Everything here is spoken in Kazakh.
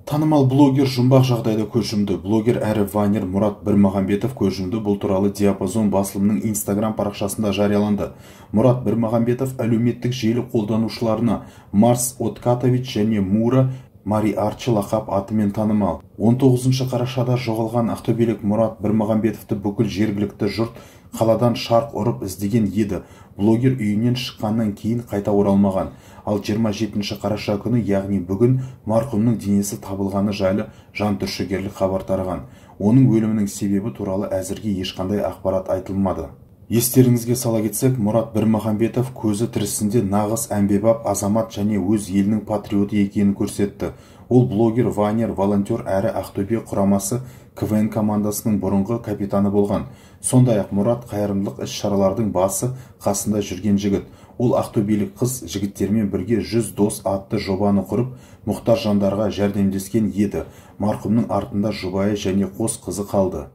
Танымал блогер жұмбақ жағдайда көз жұмды. Блогер әрі вайнер Мұрат Бірмағамбетов көз жұмды. Бұл туралы Диапазон басылымының Instagram парақшасында жарияланды. Мұрат Бірмағамбетов әлеуметтік желі қолданушыларына Марс Откатович және Мура Мари Арчи лақап атымен танымал. 19 қарашада жоғалған ақтөбелік Мұрат Бірмағамбетовті бүкіл жергілікті жұрт қаладан шарқ ұрып іздеген еді. Блогер үйінен шыққаннан кейін қайта оралмаған. Ал 27 қараша күні, яғни бүгін, марқұмның денесі табылғаны жайлы жантүршігерлік хабар тараған. Оның өлімінің себебі туралы әзірге ешқандай ақпарат айтылмады. Естеріңізге сала кетсек, Мұрат Бірмағамбетов көзі тірісінде нағыз әмбебап азамат және өз елінің патриоты екенін көрсетті. Ол блогер, вайнер, волонтер әрі Ақтөбе құрамасы КВН командасының бұрынғы капитаны болған. Сондай-ақ Мұрат қайырымдылық іс-шаралардың басы қасында жүрген жігіт. Ол ақтөбелік қыз жігіттермен бірге 100 дос атты жобаны құрып, мұқтаж жандарға жәрдемдескен еді. Марқұмның артында жұбайы және қос қызы қалды.